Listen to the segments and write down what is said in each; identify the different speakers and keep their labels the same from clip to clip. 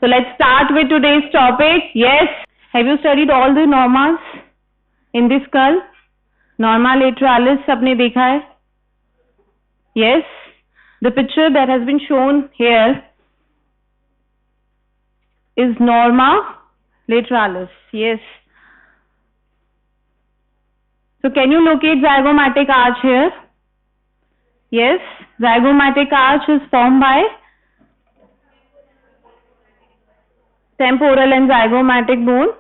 Speaker 1: So let's start with today's topic. Yes, have you studied all the normas in this skull? Norma lateralis सबने देखा है? Yes, the picture that has been shown here is norma lateralis. Yes. So can you locate zygomatic arch here? Yes, zygomatic arch is formed by temporal and zygomatic bone.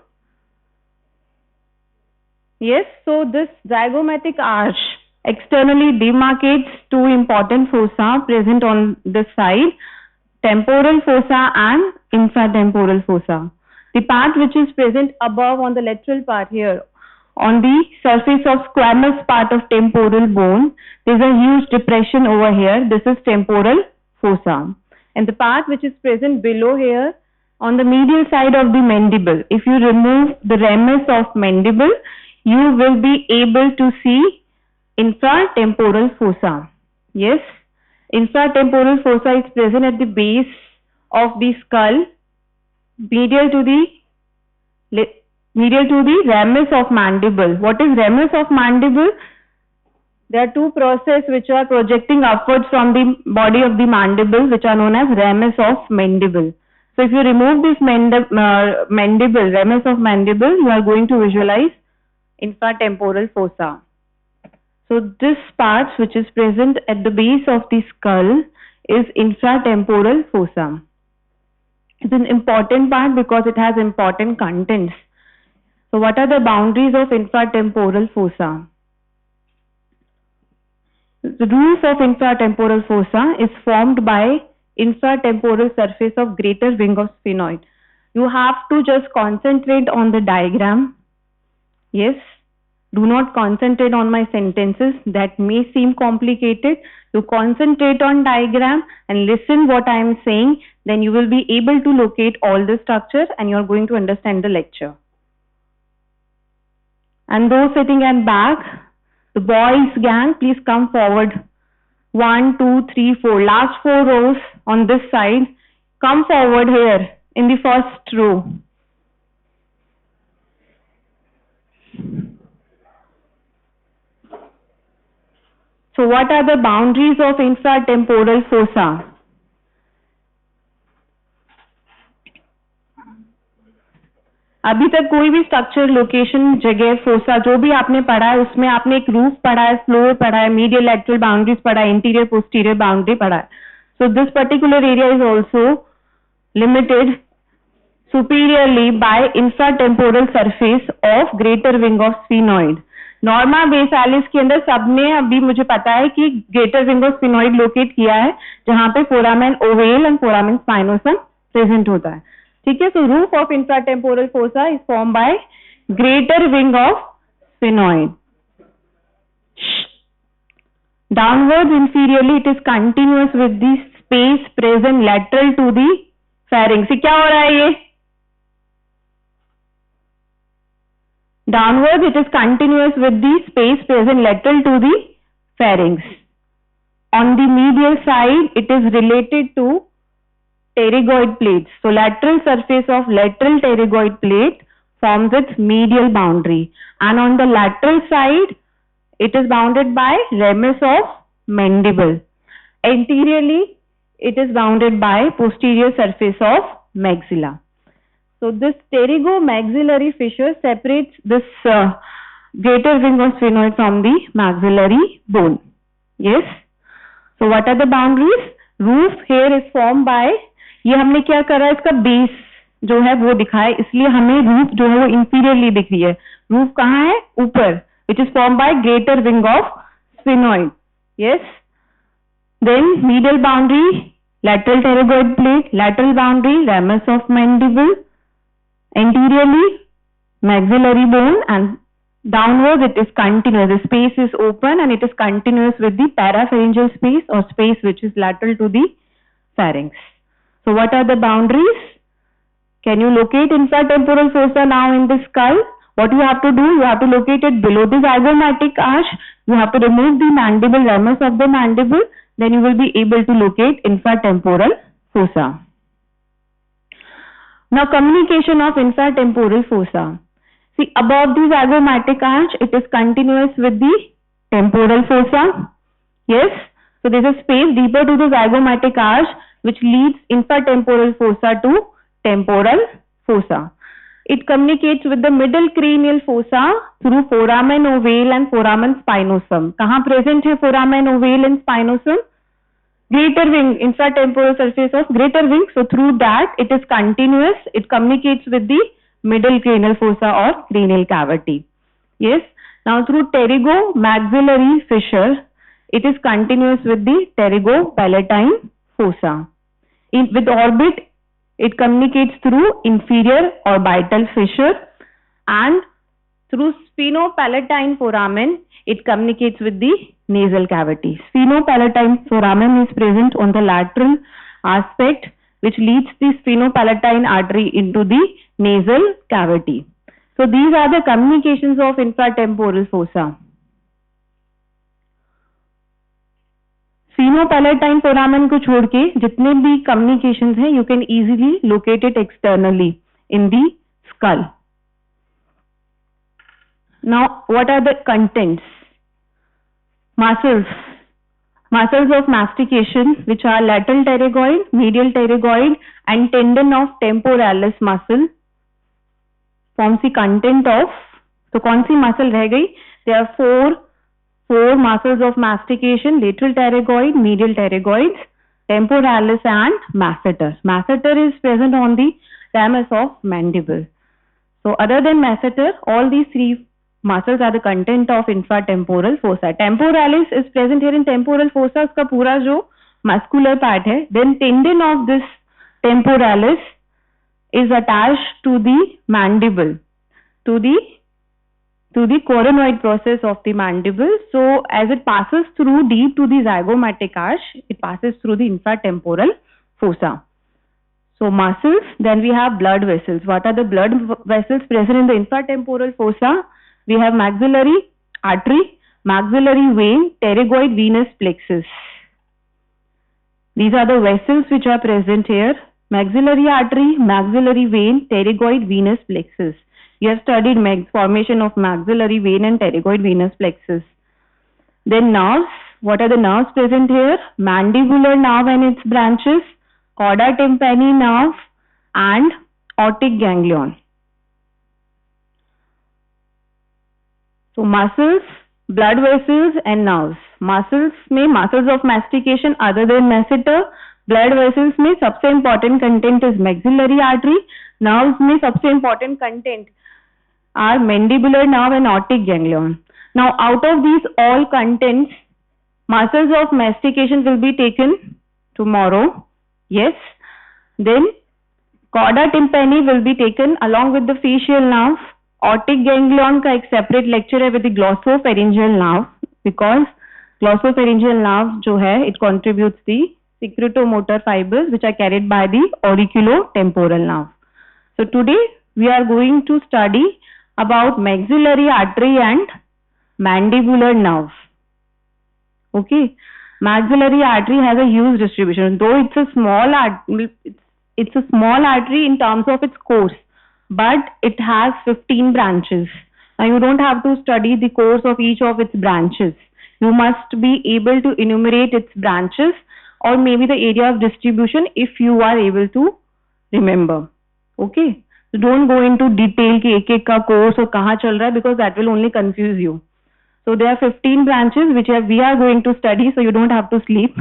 Speaker 1: Yes, so this zygomatic arch externally demarcates two important fossa present on this side, temporal fossa and infratemporal fossa. The part which is present above on the lateral part here, on the surface of squamous part of temporal bone, there is a huge depression over here. This is temporal fossa. And the part which is present below here, on the medial side of the mandible, if you remove the ramus of mandible, you will be able to see infratemporal fossa. Yes, infratemporal fossa is present at the base of the skull, medial to the ramus of mandible. What is ramus of mandible? There are two processes which are projecting upwards from the body of the mandible, which are known as ramus of mandible. So if you remove this mandible, ramus of mandible, you are going to visualize infratemporal fossa. So this part which is present at the base of the skull is infratemporal fossa. It's an important part because it has important contents. So what are the boundaries of infratemporal fossa? The roof of infratemporal fossa is formed by infratemporal surface of greater wing of sphenoid. You have to just concentrate on the diagram. Yes, do not concentrate on my sentences that may seem complicated. You concentrate on diagram and listen what I am saying, then you will be able to locate all the structure and you are going to understand the lecture. And those sitting at back, the boys gang, please come forward. 1, 2, 3, 4. Last 4 rows on this side. Come forward here in the first row. So what are the boundaries of infratemporal fossa? अभी तक कोई भी structure, location, जगह, fossa जो भी आपने पढ़ा है उसमें आपने एक रूफ पढ़ा है, फ्लोर पढ़ा है, मीडियल लैटरल बाउंड्रीज पढ़ा है, इंटीरियर पोस्टीरियर बाउंड्री पढ़ा है. So this particular area is also limited superiorly by infratemporal surface of greater wing of sphenoid. Norma basalis के अंदर सबने अभी मुझे पता है कि greater wing of sphenoid locate किया है जहां पे foramen ovale and foramen spinosum present होता है. ठीक है, so roof of infratemporal fossa is form by greater wing of sphenoid. Downwards inferiorly it is continuous with the space present lateral to the pharynx. क्या हो रहा है ये? Downwards, it is continuous with the space present lateral to the pharynx. On the medial side, it is related to pterygoid plates. So, lateral surface of lateral pterygoid plate forms its medial boundary. And on the lateral side, it is bounded by ramus of mandible. Anteriorly, it is bounded by posterior surface of maxilla. So this pterygomaxillary fissure separates this greater wing of sphenoid from the maxillary bone. Yes. So what are the boundaries? Roof here is formed by, ये हमने क्या करा है, इसका base जो है वो दिखा है, इसलिए हमें रूफ जो है वो इंफीरियरली दिख रही है. रूफ कहाँ है? ऊपर. Which is formed by greater wing of sphenoid. Yes. Then medial boundary, lateral pterygoid plate, lateral boundary, ramus of mandible. Anteriorly, maxillary bone, and downwards it is continuous. The space is open and it is continuous with the parapharyngeal space or space which is lateral to the pharynx. So what are the boundaries? Can you locate infratemporal fossa now in the skull? What you have to do? You have to locate it below the zygomatic arch. You have to remove the mandible, ramus of the mandible. Then you will be able to locate infratemporal fossa. Now communication of infratemporal fossa. See, above the zygomatic arch, it is continuous with the temporal fossa. Yes. So there is a space deeper to the zygomatic arch which leads infratemporal fossa to temporal fossa. It communicates with the middle cranial fossa through foramen ovale and foramen spinosum. कहाँ present है foramen ovale and spinosum? Greater wing, infratemporal surface of greater wing. So through that it is continuous. It communicates with the middle cranial fossa or cranial cavity. Yes. Now through pterygomaxillary fissure, it is continuous with the pterygopalatine fossa. With orbit, it communicates through inferior orbital fissure, and through sphenopalatine foramen, it communicates with the nasal cavity. Sphenopalatine foramen is present on the lateral aspect which leads the sphenopalatine artery into the nasal cavity. So these are the communications of infratemporal fossa. Sphenopalatine foramen को छोड़ के जितने भी communications हैं, you can easily locate it externally in the skull. Now, what are the contents? Muscles. Muscles of mastication, which are lateral pterygoid, medial pterygoid, and tendon of temporalis muscle, forms the content of. तो कौन सी muscle रह गई? There are four muscles of mastication: lateral pterygoid, medial pterygoid, temporalis, and masseter. Masseter is present on the ramus of mandible. So other than masseter, all these three muscles are the content of infratemporal fossa. Temporalis is present here in temporal fossa, उसका पूरा जो muscular part है. Then tendon of this temporalis is attached to the mandible, to the coronoid process of the mandible. So as it passes through deep to the zygomatic arch, it passes through the infratemporal fossa. So muscles, then we have blood vessels. What are the blood vessels present in the infratemporal fossa? We have maxillary artery, maxillary vein, pterygoid venous plexus. These are the vessels which are present here: maxillary artery, maxillary vein, pterygoid venous plexus. You have studied formation of maxillary vein and pterygoid venous plexus. Then nerves. What are the nerves present here? Mandibular nerve and its branches, cauda tympani nerve, and otic ganglion. So muscles, blood vessels, and nerves. Muscles में muscles of mastication other than masseter. Blood vessels में सबसे important content is maxillary artery. Nerves में सबसे important content are mandibular nerve and otic ganglion. Now out of these all contents, muscles of mastication will be taken tomorrow. Yes. Then cauda tympani will be taken along with the facial nerve. Otic ganglion का एक separate lecture है with the glossopharyngeal nerve, because glossopharyngeal nerve जो है, it contributes the secretomotor fibers which are carried by the auriculotemporal nerve. So today we are going to study about maxillary artery and mandibular nerve. Okay, maxillary artery has a huge distribution, though it's a small artery in terms of its course, but it has 15 branches. Now you don't have to study the course of each of its branches. You must be able to enumerate its branches or maybe the area of distribution if you are able to remember. Okay, so don't go into detail कि एक एक का course और कहाँ चल रहा है, because that will only confuse you. So there are 15 branches which we are going to study, so you don't have to sleep.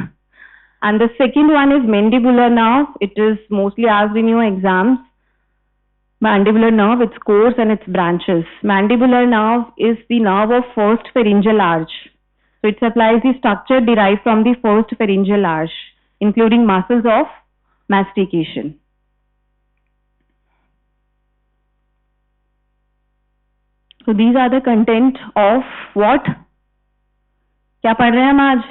Speaker 1: And the second one is mandibular nerve. It is mostly asked in your exams. Mandibular nerve, its course and its branches. Mandibular nerve is the nerve of first pharyngeal arch. So it supplies the structure derived from the first pharyngeal arch, including muscles of mastication. So these are the content of what? क्या पढ़ रहे हैं हम आज?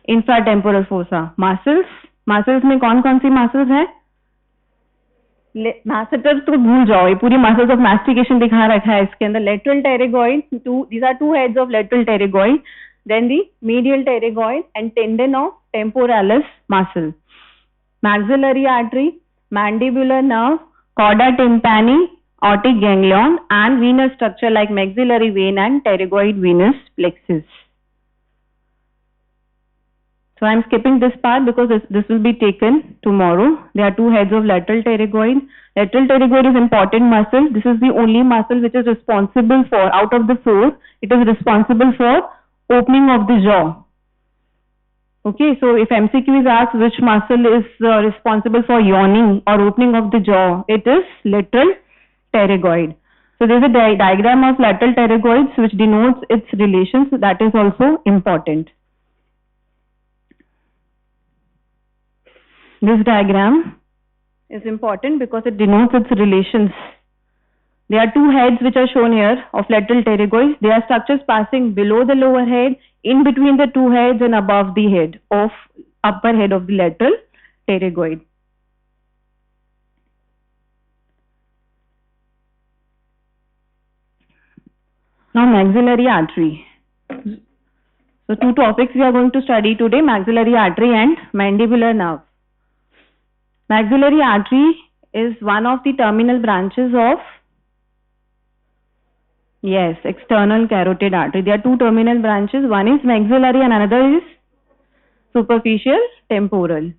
Speaker 1: Infratemporal fossa. Muscles. Muscles में कौन कौन सी muscles है? Masseter तो भूल जाओ, ये पूरी muscles of mastication दिखा रखा है इसके अंदर. Lateral pterygoid, these are two heads of lateral pterygoid. Then the medial pterygoid and tendon of temporalis muscle. Maxillary artery, mandibular nerve, chorda tympani, otic ganglion, and venous structure like maxillary vein and pterygoid venous plexus. So I'm skipping this part because this will be taken tomorrow. There are two heads of lateral pterygoid. Lateral pterygoid is important muscle. This is the only muscle which is responsible for, out of the four, it is responsible for opening of the jaw. Okay, so if MCQ is asked which muscle is responsible for yawning or opening of the jaw, it is lateral pterygoid. So there is a diagram of lateral pterygoids which denotes its relations. So that is also important. This diagram is important because it denotes its relations. There are two heads which are shown here of lateral pterygoids. They are structures passing below the lower head, in between the two heads and above the head of upper head of the lateral pterygoid. Now maxillary artery. So two topics we are going to study today, maxillary artery and mandibular nerve. Maxillary artery is one of the terminal branches of, yes, external carotid artery. There are two terminal branches. One is maxillary and another is superficial temporal.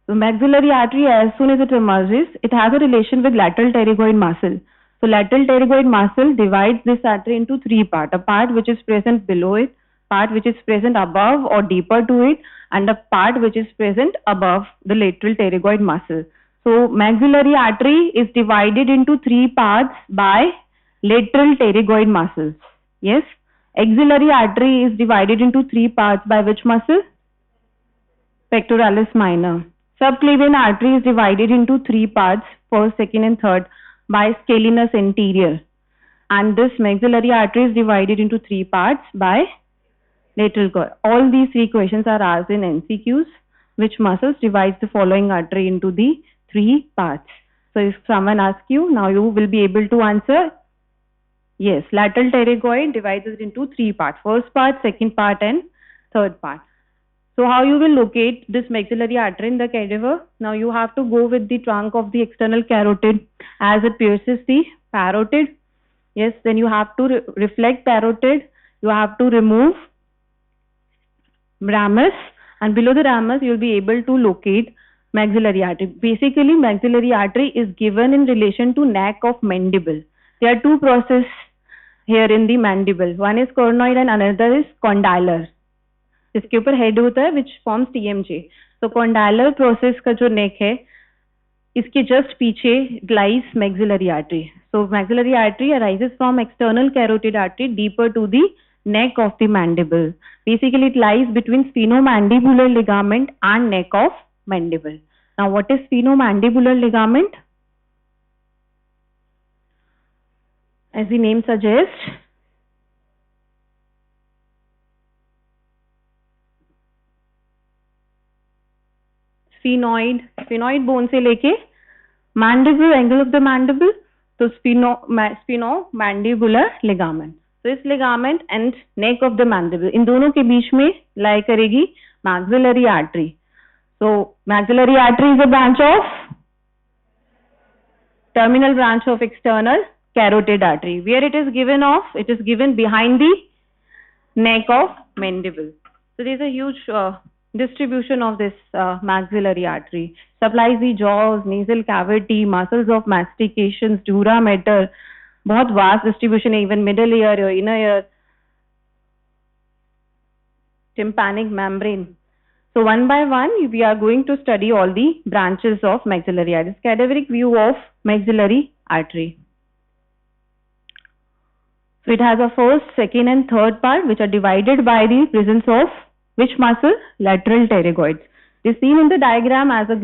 Speaker 1: So maxillary artery, as soon as it emerges, it has a relation with lateral pterygoid muscle. So lateral pterygoid muscle divides this artery into three parts. A part which is present below it, part which is present above or deeper to it, and a part which is present above the lateral pterygoid muscle. So maxillary artery is divided into three parts by lateral pterygoid muscles. Yes. Axillary artery is divided into three parts by which muscle? Pectoralis minor. Subclavian artery is divided into three parts, first, second and third, by scalenus anterior. And this maxillary artery is divided into three parts by lateral cord. All these three questions are asked in MCQs. Which muscles divides the following artery into the three parts? So if someone asks you, now you will be able to answer. Yes, lateral pterygoid divides it into three parts. First part, second part and third part. So how you will locate this maxillary artery in the cadaver? Now you have to go with the trunk of the external carotid as it pierces the parotid. Yes, then you have to reflect parotid. You have to remove ramus, and below the ramus you will be able to locate maxillary artery. Basically, maxillary artery is given in relation to neck of mandible. There are two processes here in the mandible. One is coronoid and another is condylar. इसके ऊपर head होता है which forms TMJ. So condylar process का जो neck है, इसके just पीछे lies maxillary artery. So maxillary artery arises from external carotid artery deeper to the neck of the mandible. Basically, it lies between sphenomandibular ligament and neck of mandible. Now, what is sphenomandibular ligament? As the name suggests, sphenoid bone से लेके mandible, angle of the mandible, तो sphenomandibular ligament. So इस ligament and neck of the mandible, इन दोनों के बीच में lie करेगी maxillary artery. So maxillary artery is a branch of terminal branch of external carotid artery. Where it is given off? It is given behind the neck of mandible. So there is a huge distribution of this maxillary artery. Supplies the jaws, nasal cavity, muscles of mastication, dura mater. बहुत vast distribution है, even middle ear or inner ear, tympanic membrane. So one by one we are going to study all the branches of maxillary artery. Cadaveric view of maxillary artery. So it has a first, second and third part which are divided by the presence of which muscle? Lateral pterygoids. It is seen in the diagram as a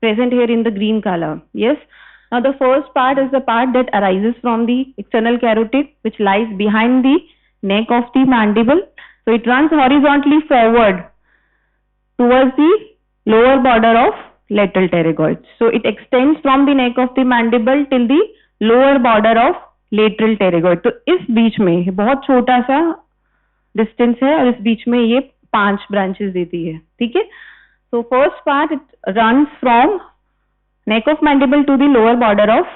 Speaker 1: present here in the green color. Yes. Now the first part is the part that arises from the external carotid which lies behind the neck of the mandible. So it runs horizontally forward towards the lower border of lateral pterygoid. So it extends from the neck of the mandible till the lower border of lateral pterygoid. तो इस बीच में बहुत छोटा सा distance है और इस बीच में ये 5 ब्रांचेस देती है. ठीक है. So first part, it runs from neck of mandible to the lower border of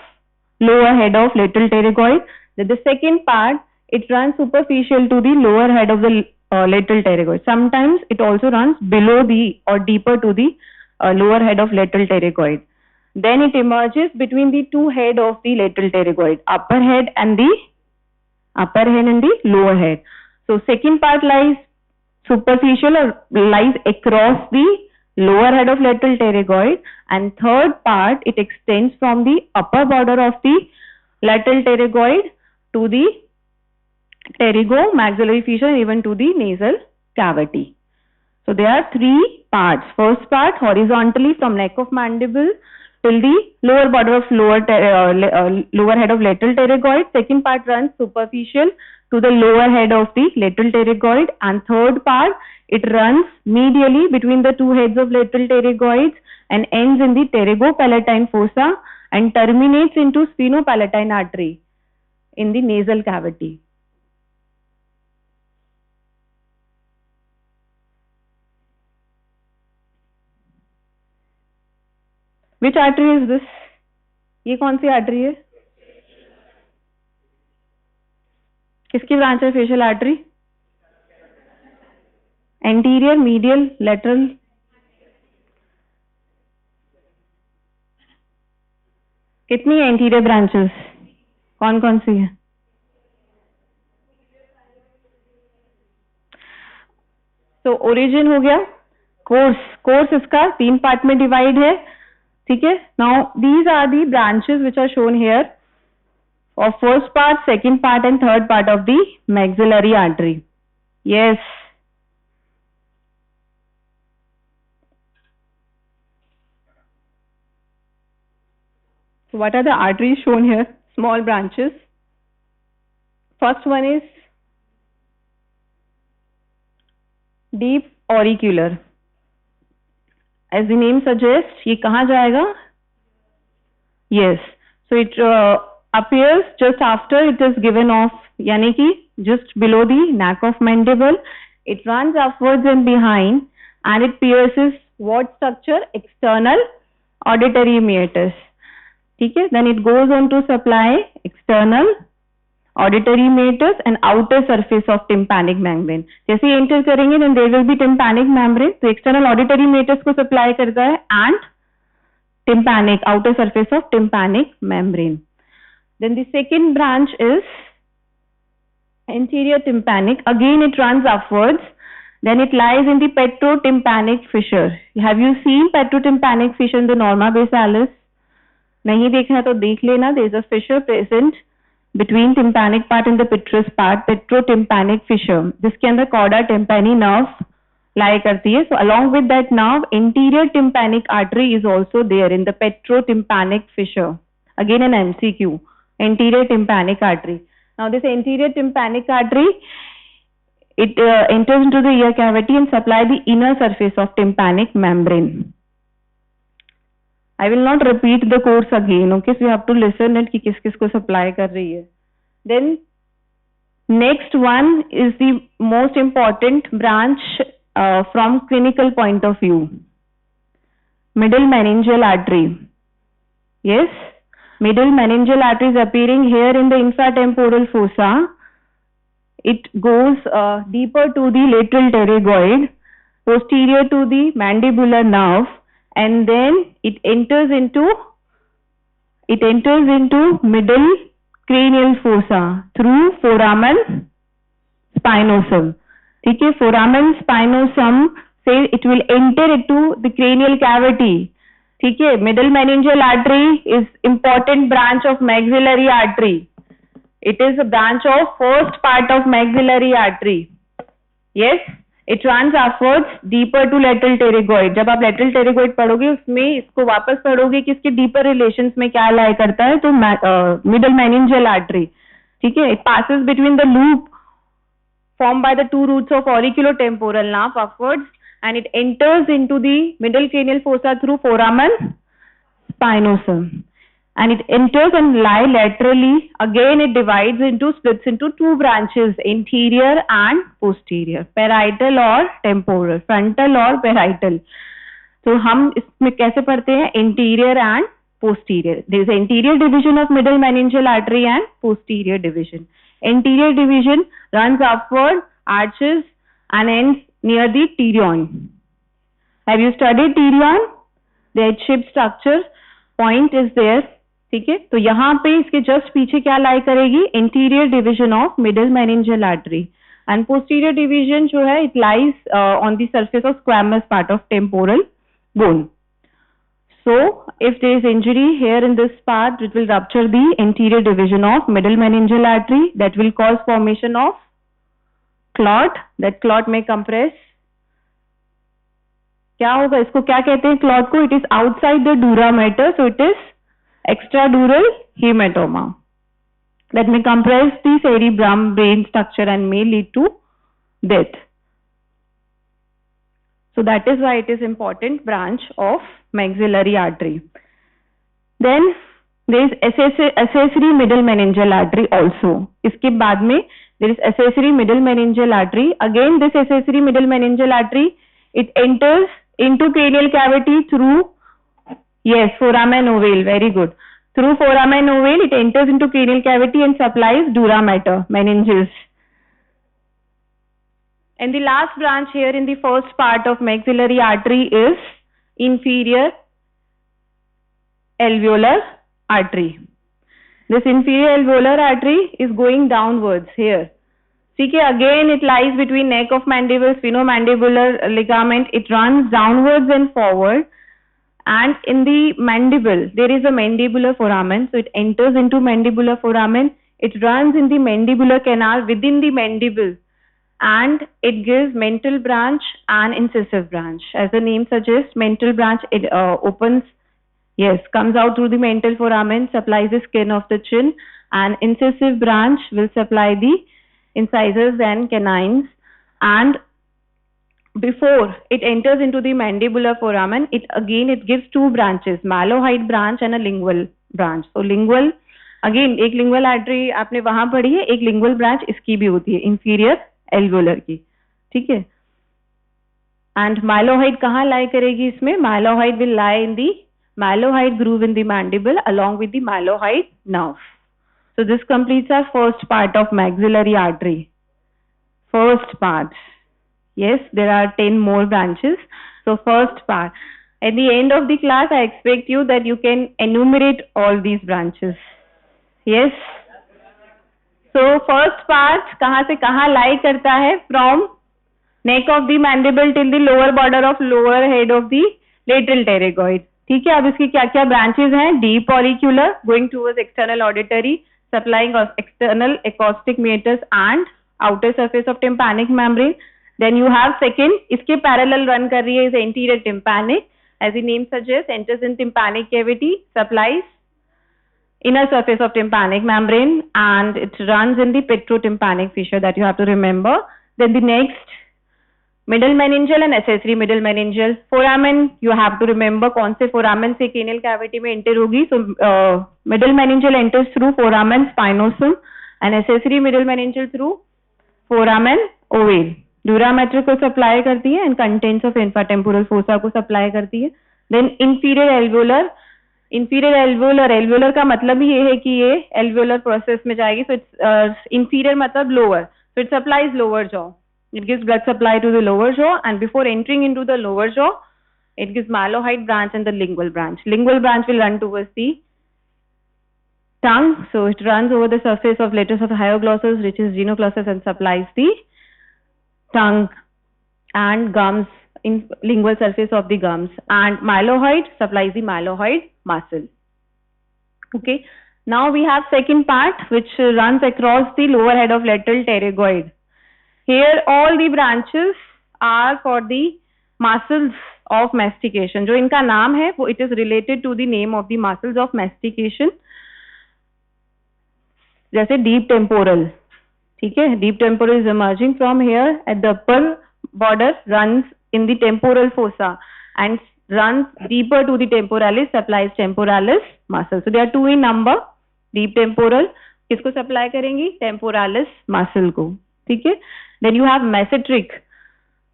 Speaker 1: lower head of lateral pterygoid. Then the second part, it runs superficial to the lower head of the lateral pterygoid. Sometimes it also runs below the or deeper to the lower head of lateral pterygoid. Then it emerges between the two head of the lateral pterygoid, upper head and the lower head. So second part lies superficial or lies across the lower head of lateral pterygoid, and third part, it extends from the upper border of the lateral pterygoid to the pterygomaxillary fissure and even to the nasal cavity. So there are three parts. First part horizontally from neck of mandible till the lower border of lower head of lateral pterygoid. Second part runs superficial to the lower head of the lateral pterygoid, and third part, it runs medially between the two heads of lateral pterygoids and ends in the pterygopalatine fossa and terminates into sphenopalatine artery in the nasal cavity. Which artery is this? ये कौन सी artery है? किसकी branch है facial artery? Anterior, medial, lateral? कितनी anterior branches? कौन कौन सी है? तो ओरिजिन हो गया, कोर्स इसका 3 पार्ट में डिवाइड है, ठीक है. Now these are the branches which are shown here of first part, second part and third part of the maxillary artery. Yes. So what are the arteries shown here? Small branches. First one is deep auricular. As the name suggests, ये कहाँ जाएगा? Yes. So it appears just after it is given off, यानी कि just below the neck of mandible. It runs upwards and behind, and it pierces what structure? External auditory meatus. ठीक है? Then it goes on to supply external auditory meatus and outer surface of tympanic membrane. जैसे ही enter करेंगे then there will be tympanic membrane. तो external auditory meatus को supply करता है and tympanic, outer surface of tympanic membrane. Then the second branch is anterior tympanic. Again it runs upwards. Then it lies in the petrotympanic fissure. Have you seen petrotympanic fissure in the norma basalis? नहीं देखना तो देख लेना. There is a fissure present between tympanic part and the petrous part, petrotympanic fissure, जिसके अंदर cauda tympani nerve lie करती है. So along with that nerve, anterior tympanic artery is also there in the petrotympanic fissure. Again an MCQ, anterior tympanic artery. Now this anterior tympanic artery, it enters into the ear cavity and supply the inner surface of tympanic membrane. I will not repeat the course again, okay? So you have to listen it कि किस किस को supply कर रही है. Then next one is the most important branch from clinical point of view. Middle meningeal artery. Yes, middle meningeal artery is appearing here in the infratemporal fossa. It goes deeper to the lateral pterygoid, posterior to the mandibular nerve, and then it enters into middle cranial fossa through foramen spinosum. ठीक है, foramen spinosum से it will enter into the cranial cavity. ठीक है, middle meningeal artery is important branch of maxillary artery. It is a branch of first part of maxillary artery. Yes, it runs upwards deeper to lateral pterygoid. जब आप lateral pterygoid पढ़ोगे उसमें इसको वापस पढ़ोगे कि इसके deeper relations में क्या lie करता है, तो middle meningeal artery. ठीक है, it passes between the loop formed by the two roots of auriculotemporal nerve upwards, and it enters into the middle cranial fossa through foramen spinosum. And it enters and lie laterally. Again it splits into two branches, anterior and posterior, parietal or temporal, frontal or parietal. तो हम इसमें कैसे पढ़ते हैं, interior and posterior. There is an anterior division of middle meningeal artery and posterior division. Anterior division runs upward, arches and ends near the pterion. Have you studied pterion? The H-shaped structure, point is there. ठीक है, तो यहाँ पे इसके just पीछे क्या लाई करेगी, interior division of middle meningeal artery, and posterior division जो है it lies on the surface of squamous part of temporal bone. So, if there is injury here in this part, it will rupture the anterior division of middle meningeal artery. That will cause formation of clot. That clot may compress. क्या होगा, इसको क्या कहते हैं clot को? It is outside the dura mater, so it is extradural hematoma. That may compress the cerebrum brain structure and may lead to death. So that is why it is important branch of maxillary artery. Then there is accessory middle meningeal artery also. इसके बाद में there is accessory middle meningeal artery. Again this accessory middle meningeal artery, it enters into cranial cavity through, yes, foramen ovale, very good. Through foramen ovale it enters into cranial cavity and supplies dura mater, meninges. And the last branch here in the first part of maxillary artery is inferior alveolar artery. This inferior alveolar artery is going downwards here. ठीक है, again it lies between neck of mandible, sphenomandibular ligament. It runs downwards and forward. And in the mandible, there is a mandibular foramen. So it enters into mandibular foramen. It runs in the mandibular canal within the mandible. And it gives mental branch and incisive branch. As the name suggests, mental branch, it opens, yes, comes out through the mental foramen, supplies the skin of the chin, and incisive branch will supply the incisors and canines. And before it enters into the mandibular foramen, it gives two branches, malloid branch and a lingual branch. So lingual, again एक lingual artery आपने वहां पढ़ी है, एक lingual branch इसकी भी होती है, inferior alveolar की, ठीक है. एंड माइलोहाइड कहाँ लाई करेगी इसमें? Mylohyoid will lie in the mylohyoid groove in the mandible along with the mylohyoid nerve. So this completes our first part of maxillary artery. First part, yes, there are 10 more branches. So first part, at the end of the class I expect you that you can enumerate all these branches. Yes. So first part कहाँ से कहाँ lie करता है? From neck of the mandible till the lower border of lower head of the lateral pterygoid. ठीक है, अब इसकी क्या क्या branches हैं? Deep auricular going towards external auditory, supplying of external acoustic meatus and outer surface of tympanic membrane. Then you have second, इसके parallel run कर रही है is anterior tympanic. As the name suggests, enters in tympanic cavity, supplies inner surface of tympanic membrane, and it runs in the petrotympanic fissure, that you have to remember. Then the next, middle meningeal and accessory middle meningeal. Foramen you have to remember कौन से foramen से cranial cavity में enter होगी. So middle meningeal enters through foramen spinosum and accessory middle meningeal through foramen ovale. Dura mater को supply करती है and contents of infratemporal fossa को supply करती है. Then inferior alveolar. Inferior alveolar, alveolar का मतलब ही ये है कि ये एल्वोलर प्रोसेस में जाएगी. सो इट्स इंफीरियर मतलब lower, so it supplies lower jaw. It gives blood supply to the lower jaw and before entering into the lower jaw it gives malloid branch and the lingual branch. Lingual branch will run towards the tongue, so it runs over the surface of lattice of hyoglossus, reaches genioglossus and supplies the tongue and gums, in lingual surface of the gums, and mylohyoid supplies the mylohyoid muscle. Okay, now we have second part which runs across the lower head of lateral pterygoid. Here all the branches are for the muscles of mastication. जो इनका नाम है वो it is related to the name of the muscles of mastication. जैसे deep temporal, ठीक है, deep temporal is emerging from here at the upper border, runs in the temporal fossa and runs deeper to the temporalis, supplies temporalis muscle. So there are two in number. Deep temporal किसको supply करेंगी? Temporalis muscle को, ठीक है. Then you have mesenteric.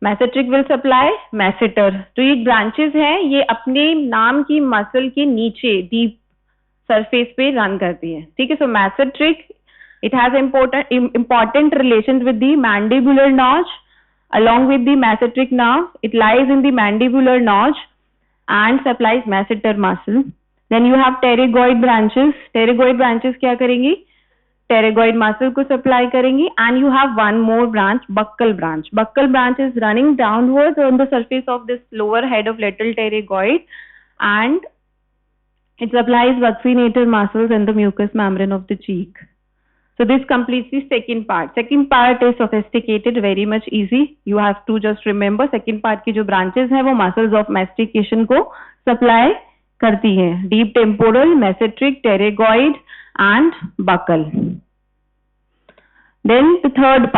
Speaker 1: Mesenteric will supply mesentery. तो ये branches हैं, ये अपने नाम की मसल के नीचे डीप सरफेस पे रन करती है, ठीक है। सो मैसेट्रिक, it has important relations with the mandibular notch along with the masseteric nerve. It lies in the mandibular notch and supplies masseter muscle. Then you have pterygoid branches. Pterygoid branches क्या करेंगी? Pterygoid muscle को supply करेंगी. And you have one more branch, buccal branch. Buccal branch is running downwards on the surface of this lower head of lateral pterygoid, and it supplies vaccinator muscles and the mucous membrane of the cheek. So this completes the second part. Second part is sophisticated, very much easy. You have to just remember second part की जो branches हैं वो muscles of mastication को supply करती हैं. Deep temporal, masseteric, pterygoid and buccal. Then the third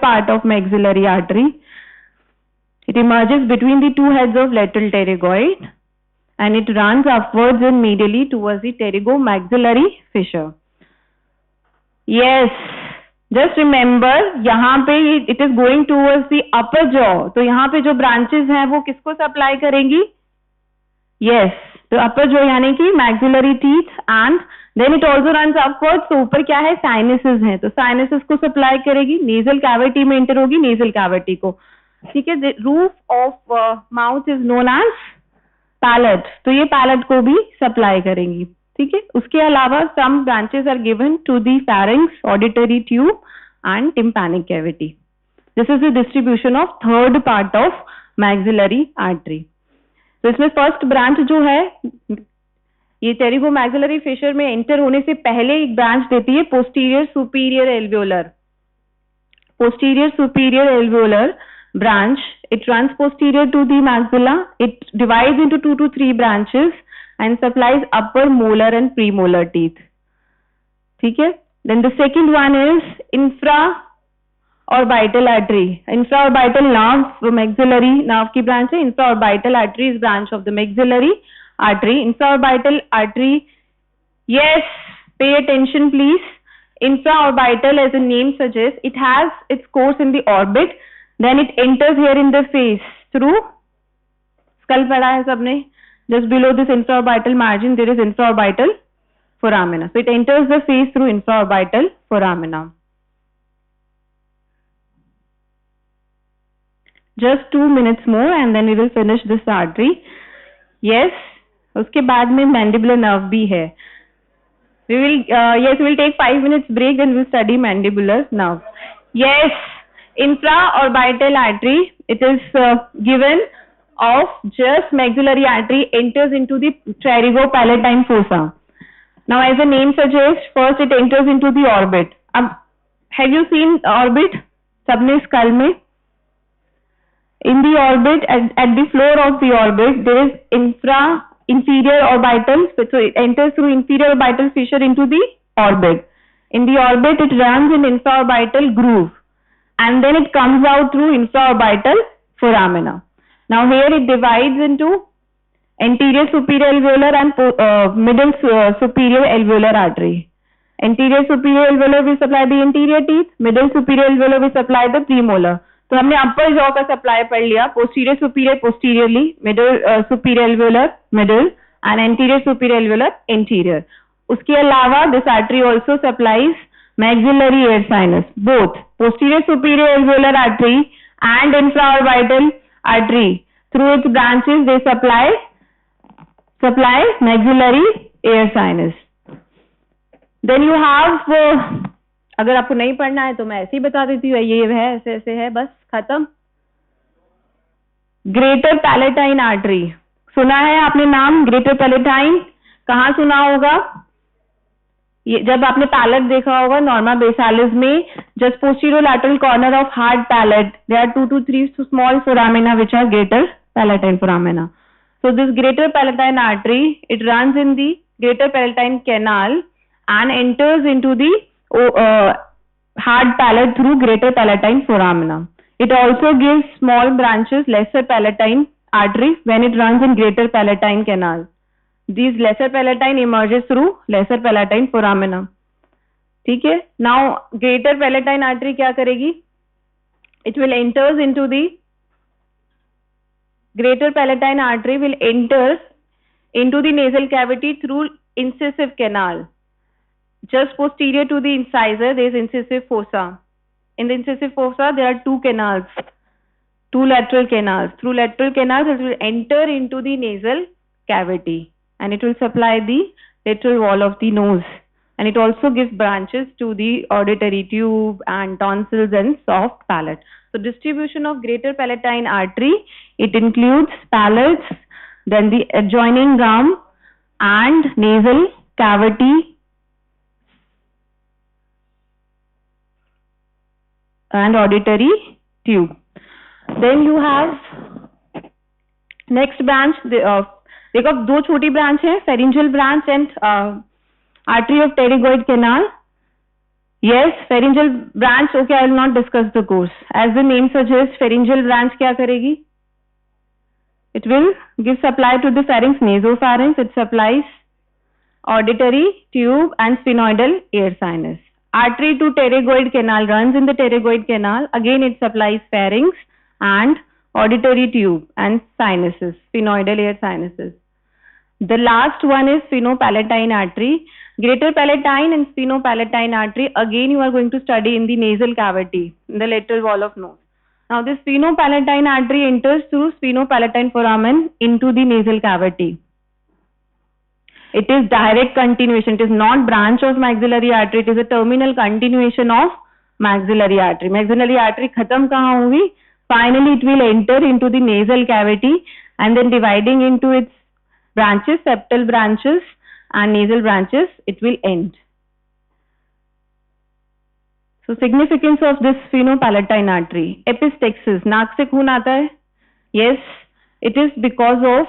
Speaker 1: part of maxillary artery. It emerges between the two heads of lateral pterygoid, and it runs upwards and medially towards the pterygomaxillary fissure. Yes, just remember यहाँ पे it is going towards the upper jaw. तो यहाँ पे जो branches हैं वो किसको supply करेंगी? Yes, तो upper jaw यानी कि maxillary teeth, and then it also runs upwards. तो ऊपर क्या है? Sinuses हैं, तो sinuses को supply करेगी, nasal cavity में enter होगी, nasal cavity को, ठीक है। The roof of mouth is known as palate, तो ये पैलेट को भी सप्लाई करेंगी, ठीक है। उसके अलावा some branches are given to the pharynx, auditory tube and tympanic cavity. This is the distribution of third part of maxillary artery. तो इसमें फर्स्ट ब्रांच जो है ये टेरिगोमैक्सिलरी फिशर में एंटर होने से पहले एक ब्रांच देती है posterior superior alveolar. Posterior superior alveolar branch, it runs posterior to the maxilla. It divides into 2 to 3 branches and supplies upper molar and premolar teeth, ठीक है। Then the second one is infraorbital artery. Infraorbital nerve maxillary nerve की branch है। Infraorbital artery is branch of the maxillary artery. Infraorbital artery, yes, pay attention please. Infraorbital, as the name suggests, it has its course in the orbit. Then it enters here in the face through skull पढ़ा है सबने. Just below this infraorbital margin there is infraorbital foramina. So it enters the face through infraorbital foramina. Just 2 minutes more and then we will finish this artery. Yes, उसके बाद में mandibular nerve भी है. We will take 5 minutes break, then we will study mandibular nerve. Yes. Infraorbital artery, it is given of just maxillary artery enters into the pterygopalatine fossa. Now as the name suggests, first it enters into the orbit. Have you seen orbit? सबने skull में? In the orbit, at the floor of the orbit, there is inferior orbital, so it enters through inferior orbital fissure into the orbit. In the orbit, it runs in infraorbital groove, and then it comes out through infraorbital foramina. Now here it divides into anterior superior alveolar and middle superior alveolar artery. Anterior superior alveolar will supply the anterior teeth, middle superior alveolar will supply the premolar. तो हमने अपर jaw का supply पढ़ लिया, posterior superior posteriorly, middle superior एल्वेओलर middle and anterior superior एल्वेओलर anterior. उसके अलावा this artery also supplies maxillary air sinus, both posterior superior alveolar artery and infraorbital artery. Through its branches they supply maxillary air sinus. Then you have अगर आपको नहीं पढ़ना है तो मैं ऐसे ही बता देती हूँ, ये है ऐसे ऐसे है, बस खत्म. ग्रेटर पैलेटाइन आर्टरी, सुना है आपने नाम ग्रेटर पैलेटाइन? कहाँ सुना होगा? ये जब आपने पैलेट देखा होगा नॉर्मा बेसालिस में, just posterior lateral corner of hard palate there are 2 to 3 small foramina which are greater palatine foramina. So this greater palatine artery, it runs in the greater palatine canal and enters into the hard palate through greater palatine foramina. It also gives small branches, lesser palatine artery when it runs in greater palatine canal. These lesser palatine emerges through lesser palatine foramina. ठीक है. Now greater palatine artery क्या करेगी? it will enters into the greater palatine artery, will enter into the nasal cavity through incisive canal. Just posterior to the incisor, there is incisive fossa. In the incisive fossa, there are two canals, two lateral canals. Through lateral canals, it will enter into the nasal cavity and it will supply the lateral wall of the nose. And it also gives branches to the auditory tube and tonsils and soft palate. So distribution of greater palatine artery, it includes palates, then the adjoining gum and nasal cavity and auditory tube. Then you have next branch, देखो दो छोटी branch है, pharyngeal branch and artery of pterygoid canal. Yes, pharyngeal branch. Okay, I will not discuss the course. As the name suggests, pharyngeal branch क्या करेगी? It will give supply to the pharynx, nasopharynx. It supplies auditory tube and sphenoidal air sinus. Artery to pterygoid canal runs in the pterygoid canal. Again, it supplies pharynx and auditory tube and sinuses, sphenoidal air sinuses. The last one is sphenopalatine artery. Greater palatine and sphenopalatine artery, again you are going to study in the nasal cavity, in the lateral wall of nose. Now this sphenopalatine artery enters through sphenopalatine foramen into the nasal cavity. It is direct continuation. It is not branch of maxillary artery. It is a terminal continuation of maxillary artery. Maxillary artery khatam kahan hogi? Finally, it will enter into the nasal cavity and then dividing into its branches, septal branches and nasal branches, it will end. So significance of this sphenopalatine artery. Epistaxis, naak se खून आता है? Yes, it is because of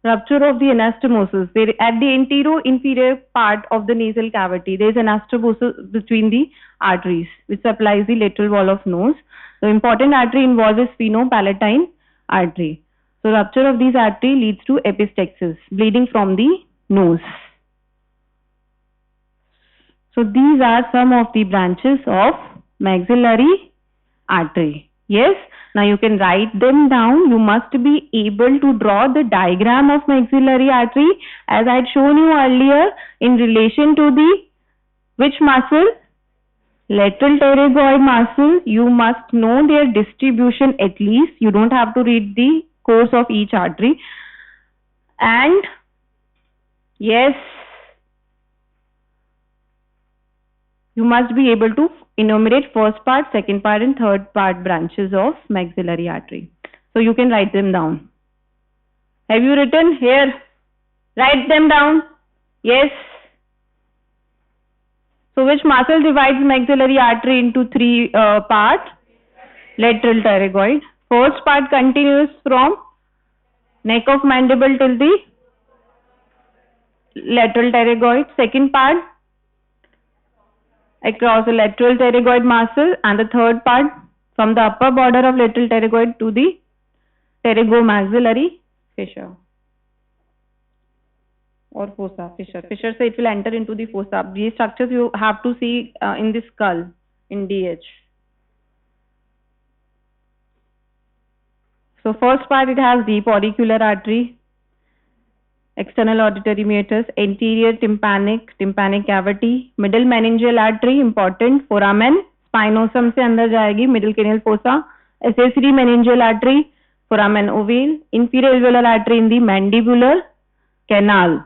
Speaker 1: rupture of the anastomosis. There, at the anterior-inferior part of the nasal cavity, there is anastomosis between the arteries, which supplies the lateral wall of nose. The important artery involved is sphenopalatine artery. So rupture of these artery leads to epistaxis, bleeding from the nose. So these are some of the branches of maxillary artery. Yes, now you can write them down. You must be able to draw the diagram of maxillary artery as I had shown you earlier in relation to the which muscle? Lateral pterygoid muscle. You must know their distribution at least. You don't have to read the course of each artery. And yes, you must be able to enumerate first part, second part and third part branches of maxillary artery. So you can write them down. Have you written here? Write them down. Yes. So which muscle divides maxillary artery into three parts? Lateral pterygoid. First part continues from neck of mandible till the lateral pterygoid. Second part across the lateral pterygoid muscle, and the third part from the upper border of lateral pterygoid to the pterygomaxillary fissure or fossa. Fissure so it will enter into the fossa. These structures you have to see in the skull in DH. So first part, it has deep auricular artery, external auditory meatus, anterior tympanic cavity, middle meningeal artery, important, foramen, spinosum से अंदर जाएगी, middle cranial fossa, accessory meningeal artery, foramen ovale, inferior alveolar artery in the mandibular canal.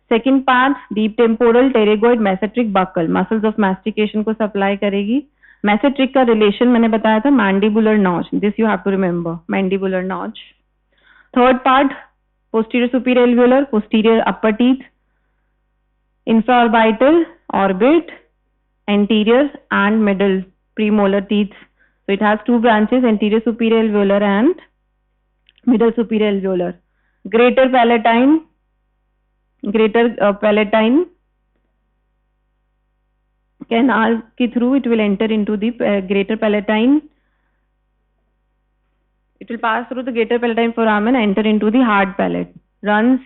Speaker 1: Second part, deep temporal pterygoid mesenteric buccal, muscles of mastication को supply करेगी. Mesenteric का relation मैंने बताया था mandibular notch. This you have to remember, mandibular notch. Third part, posterior superior alveolar, posterior upper teeth, infraorbital orbit, anterior and middle premolar teeth. So it has two branches, anterior superior alveolar and middle superior alveolar. Greater palatine canal ke through it will enter into the greater palatine. It will pass through the greater palatine foramen and enter into the hard palate. Runs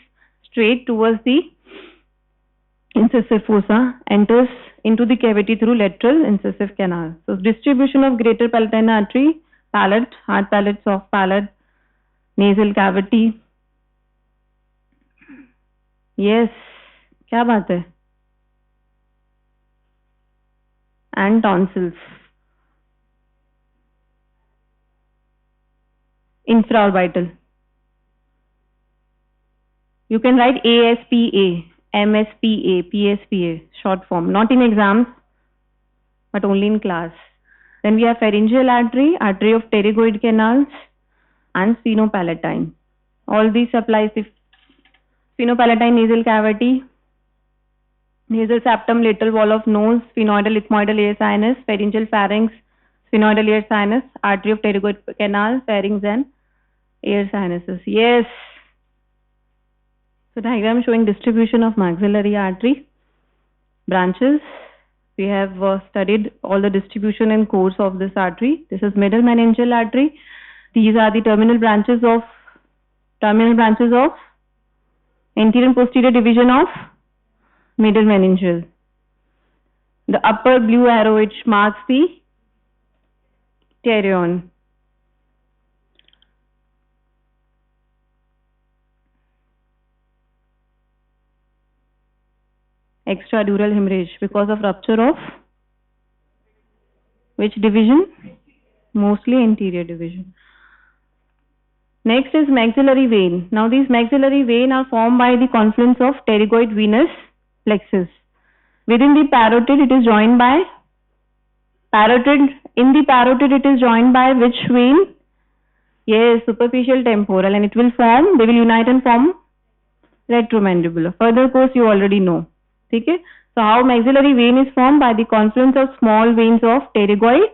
Speaker 1: straight towards the incisive fossa enters into the cavity through lateral incisive canal. So distribution of greater palatine artery, palate, hard palate, soft palate, nasal cavity. Yes, क्या बात है? And tonsils. Infraorbital. You can write ASPA, MSPA, PSPA, short form. Not in exams, but only in class. Then we have pharyngeal artery, artery of pterygoid canals, and sphenopalatine. All these supplies the sphenopalatine nasal cavity, nasal septum, lateral wall of nose, sphenoidal, ethmoidal ear sinus, pharyngeal pharynx, sphenoidal ear sinus, artery of pterygoid canal, pharynx and ear sinuses. Yes. So diagram showing distribution of maxillary artery branches. We have studied all the distribution and course of this artery. This is middle meningeal artery. These are the terminal branches of anterior and posterior division of middle meningeal. The upper blue arrow, which marks the pterion. Extradural hemorrhage because of rupture of which division? Mostly anterior division. Next is maxillary vein. Now these maxillary vein are formed by the confluence of pterygoid venous plexus. Within the parotid it is joined by in the parotid it is joined by which vein? Yes, superficial temporal, and they will unite and form retromandibular. Further course you already know. Okay? So how maxillary vein is formed? By the confluence of small veins of pterygoid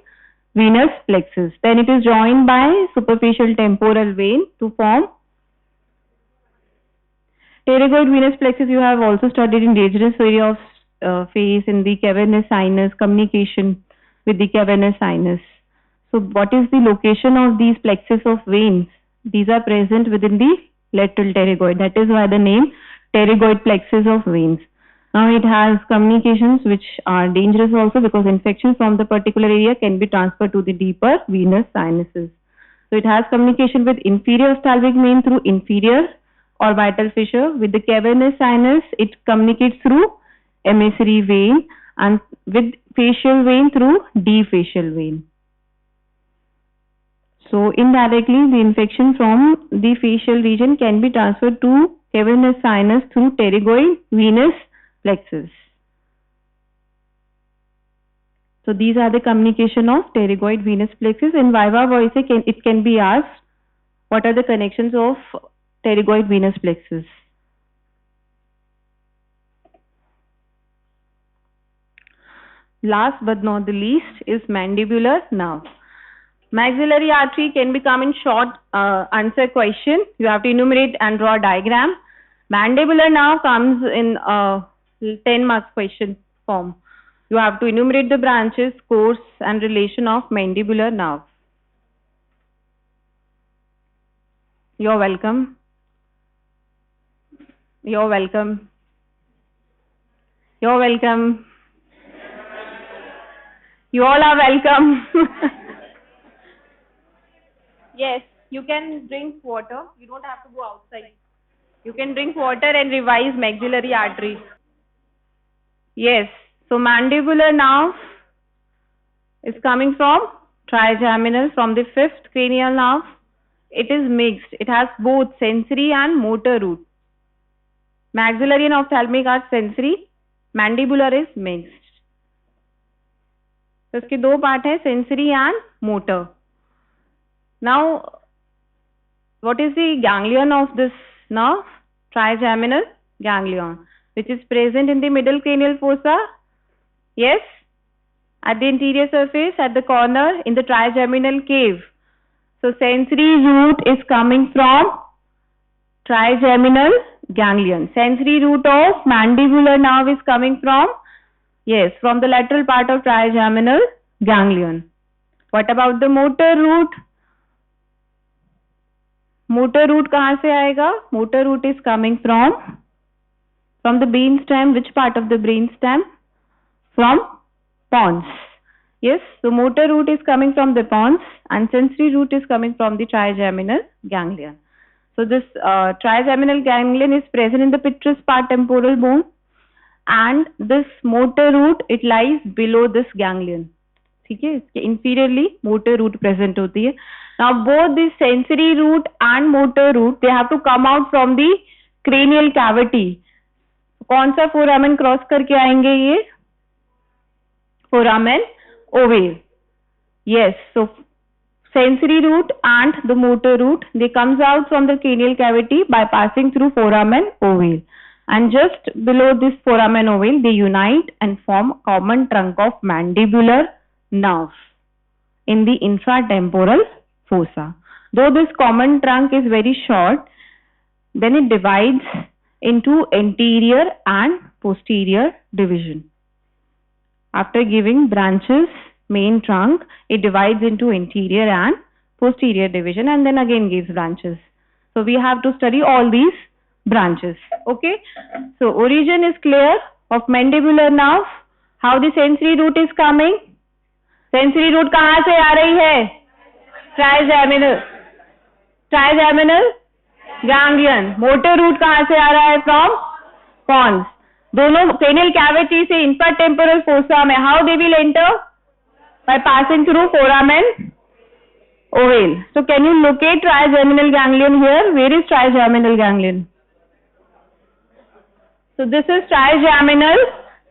Speaker 1: venous plexus. Then it is joined by superficial temporal vein to form pterygoid venous plexus. You have also studied in dangerous area of face in the cavernous sinus, communication with the cavernous sinus. So what is the location of these plexus of veins? These are present within the lateral pterygoid. That is why the name pterygoid plexus of veins. Now it has communications which are dangerous also, because infection from the particular area can be transferred to the deeper venous sinuses. So it has communication with inferior ophthalmic vein through inferior orbital fissure. With the cavernous sinus, it communicates through emissary vein, and with facial vein through deep facial vein. So indirectly, the infection from the facial region can be transferred to cavernous sinus through pterygoid venous plexus. So these are the communication of pterygoid venous plexus. In viva voce, it can be asked, what are the connections of pterygoid venous plexus? Last but not the least is mandibular nerve. Maxillary artery can become in short answer question. You have to enumerate and draw a diagram. Mandibular nerve comes in 10 marks question form. You have to enumerate the branches, course and relation of mandibular nerve. You're welcome. You're welcome. You're welcome. You all are welcome. Yes, you can drink water. You don't have to go outside. You can drink water and revise maxillary artery. Yes, so mandibular nerve is coming from trigeminal, from the fifth cranial nerve. It is mixed. It has both sensory and motor root. Maxillary and ophthalmic are sensory. Mandibular is mixed. तो इसके दो part है, sensory and motor. Now, what is the ganglion of this nerve? Trigeminal ganglion, which is present in the middle cranial fossa. Yes, at the anterior surface, at the corner, in the trigeminal cave. So sensory root is coming from trigeminal ganglion. Sensory root of mandibular nerve is coming from, yes, from the lateral part of trigeminal ganglion. What about the motor root? Motor root कहाँ से आएगा? Motor root is coming from From the brain stem, which part of the brain stem? From pons. Yes, so motor root is coming from the pons and sensory root is coming from the trigeminal ganglion. So this trigeminal ganglion is present in the petrous part temporal bone, and this motor root, it lies below this ganglion. ठीक है, इसके inferiorly motor root present होती है. Now both the sensory root and motor root, they have to come out from the cranial cavity. कौन सा foramen cross करके आएंगे ये? Foramen ovale. Yes, so sensory root and the motor root, they comes out from the cranial cavity by passing through foramen ovale, and just below this foramen ovale they unite and form common trunk of mandibular nerve in the infratemporal fossa. Though this common trunk is very short, then it divides into anterior and posterior division. After giving branches, main trunk, it divides into anterior and posterior division and then again gives branches. So we have to study all these branches. Okay. So origin is clear of mandibular nerve. How the sensory root is coming? Sensory root कहाँ से आ रही है? Trigeminal ganglion. Motor root कहाँ से आ रहा है? From pons. दोनों cranial cavity से infratemporal fossa में. How they will enter? By passing through foramen ovale. So can you locate trigeminal ganglion here? Where is trigeminal ganglion? So this is trigeminal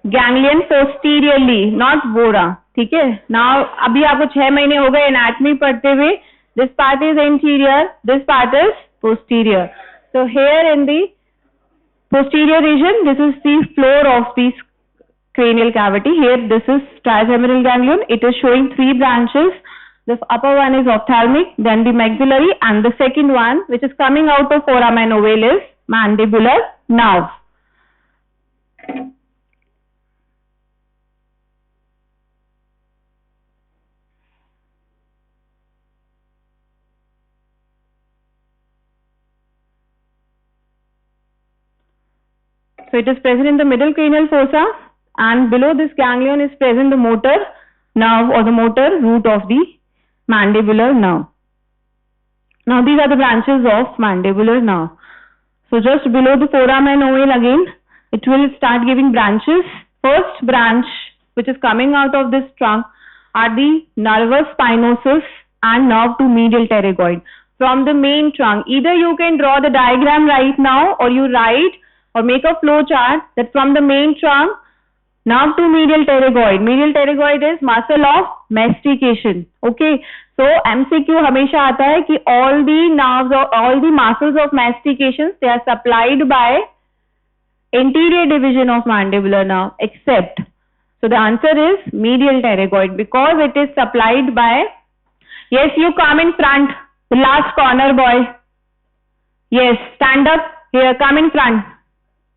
Speaker 1: ganglion posteriorly, not vora. ठीक है. Now अभी आपको 6 महीने हो गए anatomy पढ़ते हुए. This part is anterior, this part is posterior. So here in the posterior region, this is the floor of the cranial cavity. Here this is trigeminal ganglion. It is showing 3 branches. The upper one is ophthalmic, then the maxillary, and the second one which is coming out of foramen ovale is mandibular nerve. So it is present in the middle cranial fossa, and below this ganglion is present the motor nerve or the motor root of the mandibular nerve. Now these are the branches of mandibular nerve. So just below the foramen ovale again, it will start giving branches. First branch which is coming out of this trunk are the nervus spinosus and nerve to medial pterygoid. From the main trunk, either you can draw the diagram right now, or you write or make a flow chart that from the main trunk, nerve to medial pterygoid. Medial pterygoid is muscle of mastication. Okay. So MCQ हमेशा आता है कि all the nerves or all the muscles of mastication, they are supplied by anterior division of mandibular nerve except. So the answer is medial pterygoid because it is supplied by. Yes, you come in front. The last corner boy. Yes, stand up here. Come in front.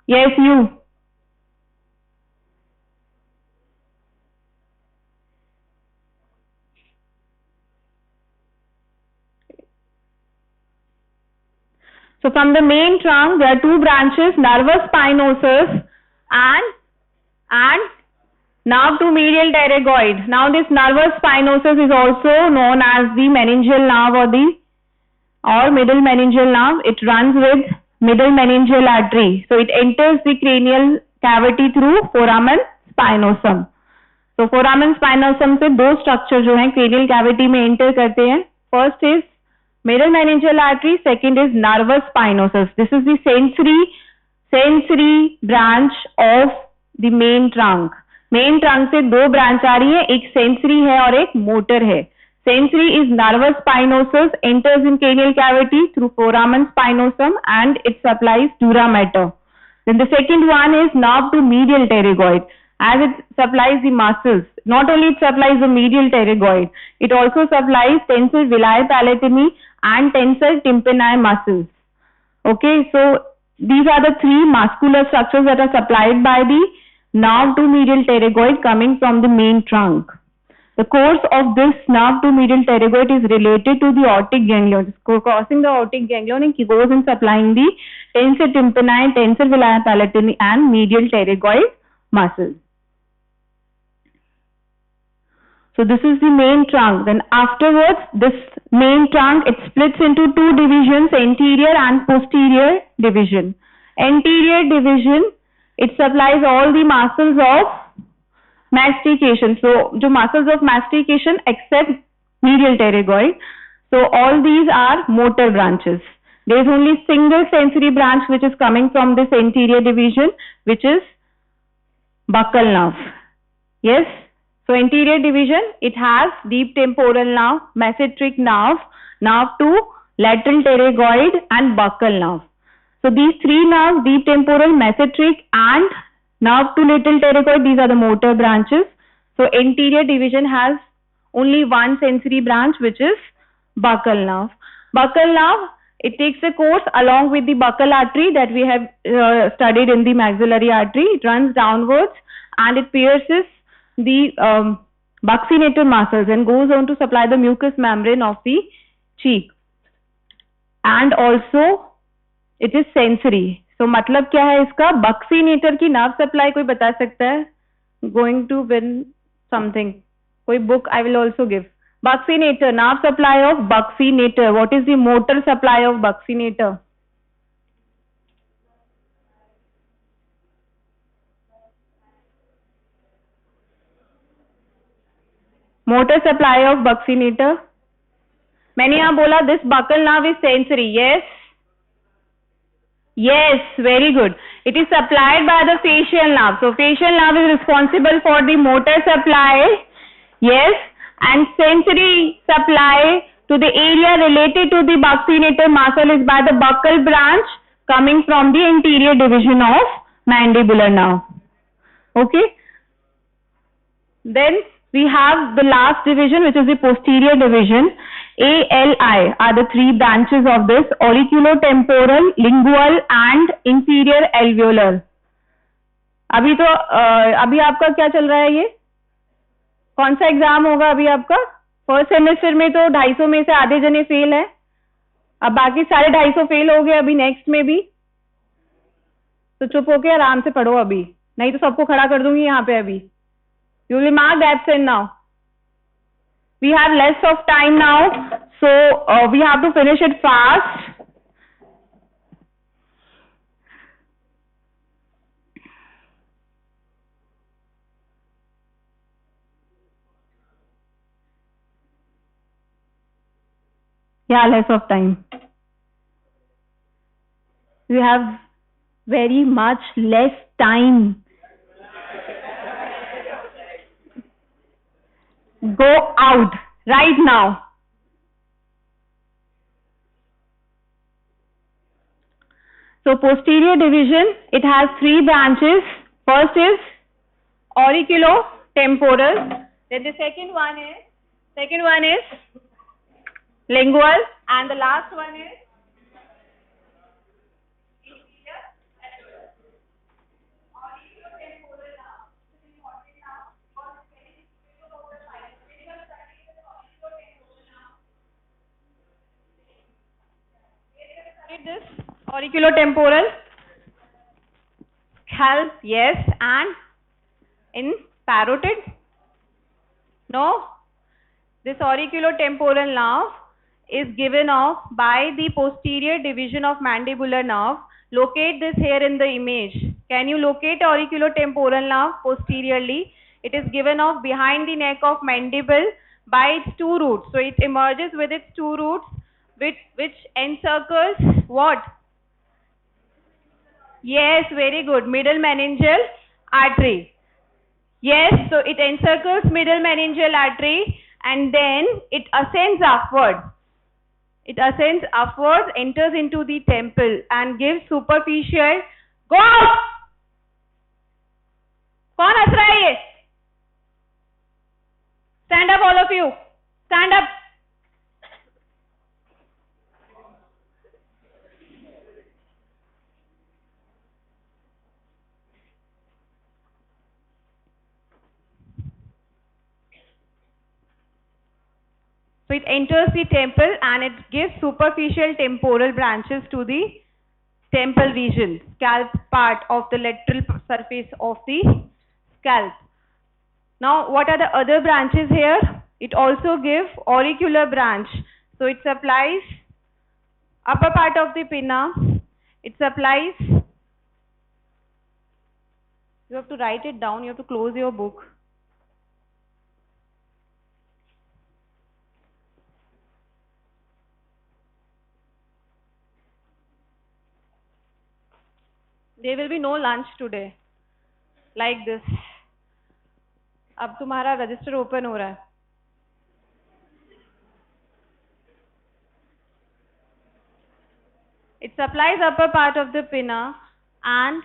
Speaker 1: Yes, you. So from the main trunk, there are 2 branches, nervus spinosus and nerve to medial pterygoid. Now this nervus spinosus is also known as the meningeal nerve or middle meningeal nerve. It runs with middle meningeal artery. So it enters the cranial cavity through foramen spinosum. So foramen spinosum से 2 structure जो हैं cranial cavity में enter करते हैं. First is middle meningeal artery, second is nervus spinosus. This is the sensory branch of the main trunk. Main trunk से 2 branch आ रही है, एक sensory है और एक motor है. Sensory is nervus spinosus, enters in cranial cavity through foramen spinosum and it supplies dura mater. Then the second one is nerve to medial pterygoid, as it supplies the muscles. Not only it supplies the medial pterygoid, it also supplies tensor villi palatini and tensor tympani muscles. Okay, so these are the 3 muscular structures that are supplied by the nerve to medial pterygoid coming from the main trunk. The course of this nerve to medial pterygoid is related to the aortic ganglion. Crossing the aortic ganglion, it goes and supplying the tensor tympani, tensor villi palatini and medial pterygoid muscles. So this is the main trunk. Then afterwards, this main trunk, it splits into two divisions, anterior and posterior division. Anterior division, it supplies all the muscles of mastication. So, the muscles of mastication except medial pterygoid. So, all these are motor branches. There is only single sensory branch which is coming from this anterior division, which is buccal nerve. Yes. So, anterior division, it has deep temporal nerve, mesenteric nerve, nerve to lateral pterygoid and buccal nerve. So, these three nerves, deep temporal, mesenteric and nerve to lateral pterygoid, these are the motor branches. So, anterior division has only one sensory branch, which is buccal nerve. Buccal nerve, it takes a course along with the buccal artery that we have studied in the maxillary artery. It runs downwards and it pierces the buccinator muscles and goes on to supply the mucous membrane of the cheek. And also, it is sensory. So मतलब क्या है इसका? Buccinator की nerve supply कोई बता सकता है? Going to win something. कोई book I will also give. Buccinator, nerve supply of buccinator. What is the motor supply of buccinator? Motor supply of buccinator. मैंने यहाँ बोला this buccal nerve is sensory. Yes. Yes, very good. It is supplied by the facial nerve. So, facial nerve is responsible for the motor supply. Yes. And sensory supply to the area related to the buccinator muscle is by the buccal branch coming from the anterior division of mandibular nerve. Okay. Then we have the last division, which is the posterior division. ALI are the three branches of this: auriculotemporal, lingual and inferior alveolar. अभी आपका क्या चल रहा है? ये कौन सा exam होगा अभी आपका? फर्स्ट सेमेस्टर में तो 250 में से आधे जने फेल है. अब बाकी सारे 250 फेल हो गए अभी नेक्स्ट में भी. तो चुप होके आराम से पढ़ो अभी, नहीं तो सबको खड़ा कर दूंगी यहाँ पे अभी. You will mark the absent now. We have less of time now, so we have to finish it fast. Yeah, less of time. We have very much less time. Go out right now. So posterior division, it has three branches. First is auriculotemporal. Then the second one is lingual, and the last one is this auriculotemporal help, yes, and in parotid, no. This auriculotemporal nerve is given off by the posterior division of mandibular nerve. Locate this here in the image. Can you locate auriculotemporal nerve posteriorly? It is given off behind the neck of mandible by its two roots. So it emerges with its two roots, which encircles what? Yes, very good. Middle meningeal artery. Yes, so it encircles middle meningeal artery and then it ascends upward. It ascends upwards, enters into the temple and gives superficial. Go out! कौन हंस रहा है ये? Stand up, all of you. Stand up. So it enters the temple and it gives superficial temporal branches to the temple region, scalp part of the lateral surface of the scalp. Now, what are the other branches here? It also gives auricular branch. So it supplies upper part of the pinna. It supplies, you have to write it down, you have to close your book. There will be no lunch today. Like this. अब तुम्हारा register open हो रहा है. It supplies upper part of the pinna and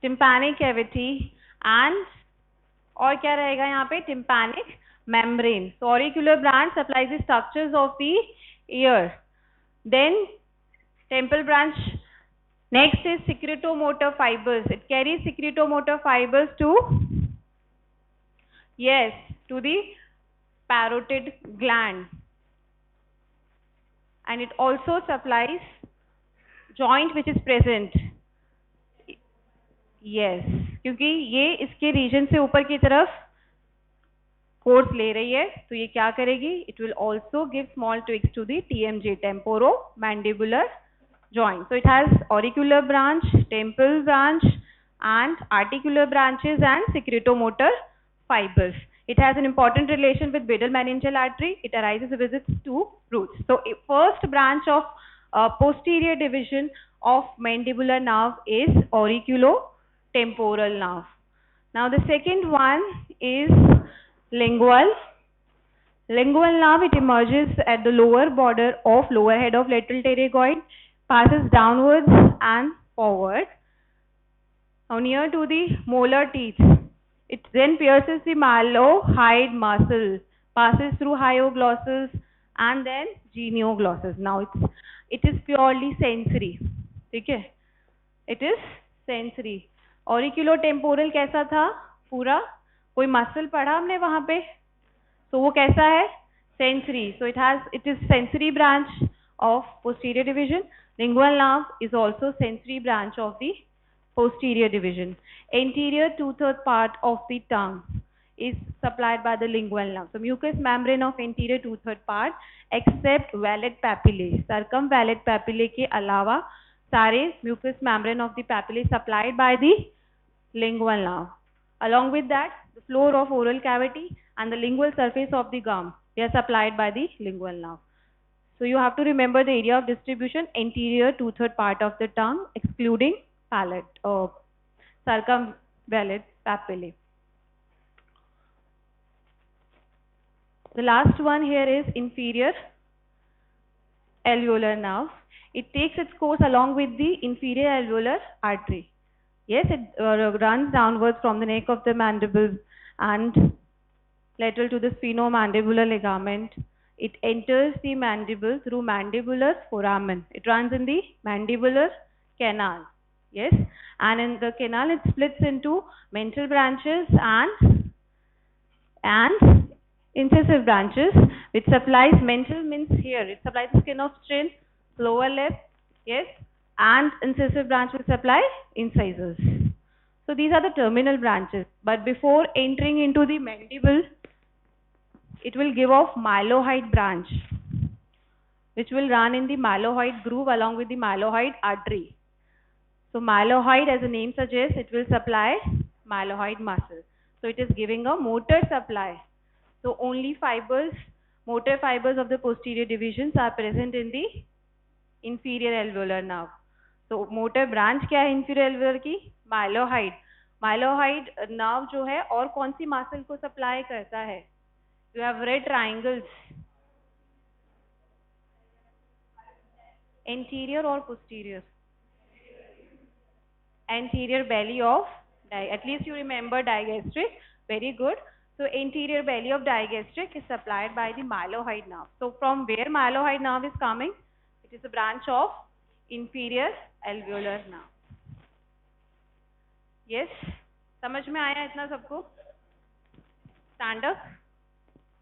Speaker 1: tympanic cavity and और क्या रहेगा यहाँ पे tympanic membrane. So auricular branch supplies the structures of the ear. Then temple branch. Next is secretomotor fibers. It carries secretomotor fibers to, yes, to the parotid gland. And it also supplies joint which is present. Yes, क्योंकि ये इसके reason से ऊपर की तरफ course ले रही है, तो ये क्या करेगी? It will also give small tweaks to the TMJ, temporomandibular joint. So it has auricular branch, temple branch and articular branches and secretomotor fibers. It has an important relation with bedal meningeal artery. It arises with its two roots. So first branch of posterior division of mandibular nerve is auriculotemporal nerve. Now the second one is lingual. Lingual nerve, it emerges at the lower border of lower head of lateral pterygoid, passes downwards and forward. Now near to the molar teeth, it then pierces the mylohyoid muscle, passes through hyoglossus and then genioglossus. Now it is purely sensory. Okay? It is sensory. Auriculotemporal कैसा था? पूरा कोई muscle पढ़ा हमने वहाँ पे? तो वो कैसा है? Sensory. So it is sensory branch of posterior division. Lingual nerve is also sensory branch of the posterior division. Anterior 2/3 part of the tongue is supplied by the lingual nerve. So mucous membrane of anterior 2/3 part except valid papillae. Circumvalid papillae के अलावा सारे mucous membrane of the papillae supplied by the lingual nerve. Along with that, the floor of oral cavity and the lingual surface of the gum, they are supplied by the lingual nerve. So you have to remember the area of distribution, anterior 2/3 part of the tongue, excluding palate, circumvalid papillae. The last one here is inferior alveolar nerve. It takes its course along with the inferior alveolar artery. Yes, it runs downwards from the neck of the mandible and lateral to the sphenomandibular ligament. It enters the mandible through mandibular foramen. It runs in the mandibular canal. Yes, and in the canal it splits into mental branches and incisive branches, which supplies mental means here. It supplies the skin of chin, lower lip, yes, and incisive branch will supply incisors. So these are the terminal branches. But before entering into the mandible, it will give off mylohyoid branch, which will run in the mylohyoid groove along with the mylohyoid artery. So mylohyoid, as the name suggests, it will supply mylohyoid muscle. So it is giving a motor supply. So only fibers, motor fibers of the posterior divisions are present in the inferior alveolar nerve. So motor branch क्या है inferior alveolar की? Mylohyoid. Mylohyoid nerve जो है और कौन सी muscle को supply करता है? You have red triangles. Anterior or posterior? Anterior belly of, at least you remember digastric. Very good. So anterior belly of digastric is supplied by the mylohyoid nerve. So from where mylohyoid nerve is coming? It is a branch of inferior alveolar nerve. Yes? समझ में आया इतना सबको? Stand up.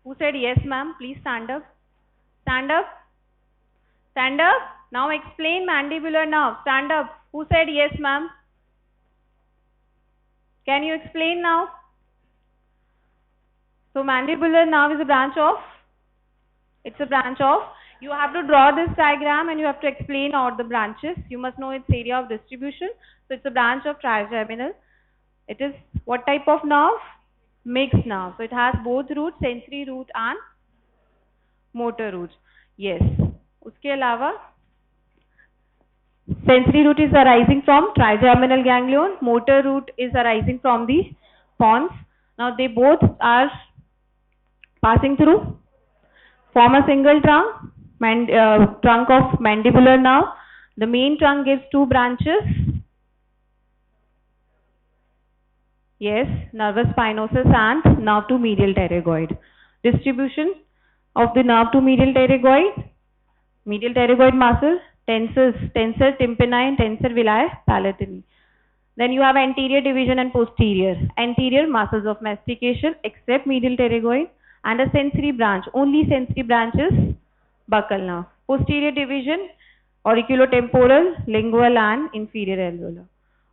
Speaker 2: Who said yes, ma'am? Please stand up. Stand up. Stand up. Now explain mandibular nerve. Stand up. Who said yes, ma'am? Can you explain now? So mandibular nerve is a branch of? It's a branch of? You have to draw this diagram and you have to explain all the branches. You must know its area of distribution. So it's a branch of trigeminal. It is what type of nerve? Mixed nerve. So it has both roots, sensory root and motor root. Yes. उसके अलावा sensory root is arising from trigeminal ganglion. Motor root is arising from the pons. Now they both are passing through, form a single trunk, trunk of mandibular nerve. The main trunk gives two branches. Yes, nervus spinosus and nerve to medial pterygoid. Distribution of the nerve to medial pterygoid muscle, tensor tympani and tensor villi palatini. Then you have anterior division and posterior. Anterior muscles of mastication except medial pterygoid and a sensory branch. Only sensory branch is buccal nerve. Posterior division auriculotemporal, lingual and inferior alveolar.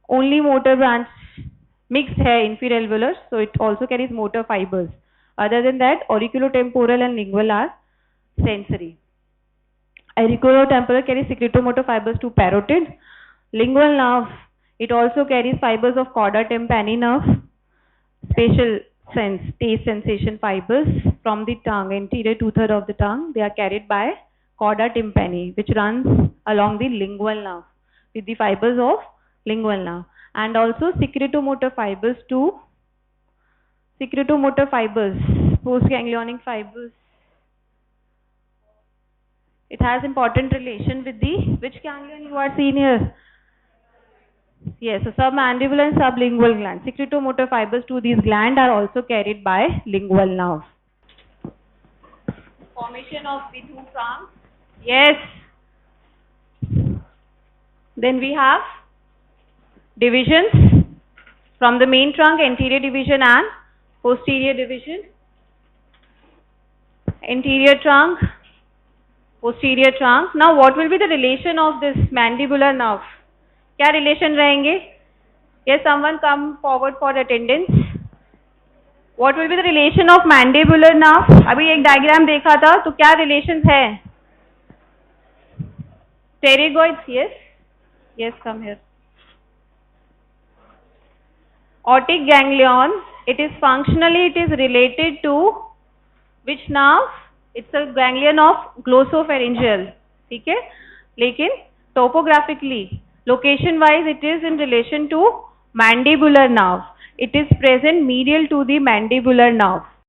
Speaker 2: Only motor branch mixed hai inferior alveolar, so it also carries motor fibers. Other than that, auriculotemporal and lingual are sensory. Auriculotemporal carries secretomotor fibers to parotid. Lingual nerve, it also carries fibers of cauda tympani nerve, spatial sense, taste sensation fibers from the tongue, anterior two-thirds of the tongue. They are carried by cauda tympani, which runs along the lingual nerve with the fibers of lingual nerve. And also secretomotor fibers to postganglionic fibers. It has important relation with the, which ganglion you are seeing here? Yes, so submandibular and sublingual gland. Secretomotor fibers to these glands are also carried by lingual nerve. Formation of the two trunks. Yes. Then we have divisions from the main trunk, anterior division and posterior division. Anterior trunk, posterior trunk. Now what will be the relation of this mandibular nerve? क्या relation रहेंगे? Yes, someone come forward for attendance. What will be the relation of mandibular nerve? अभी एक diagram देखा था, तो क्या relations है? Pterygoids, yes. Yes, come here. Otic ganglion, it is related to which nerve? It's a ganglion of glossopharyngeal. ठीक है? लेकिन topographically, location wise, it is in relation to mandibular nerve. It is present medial to the mandibular nerve.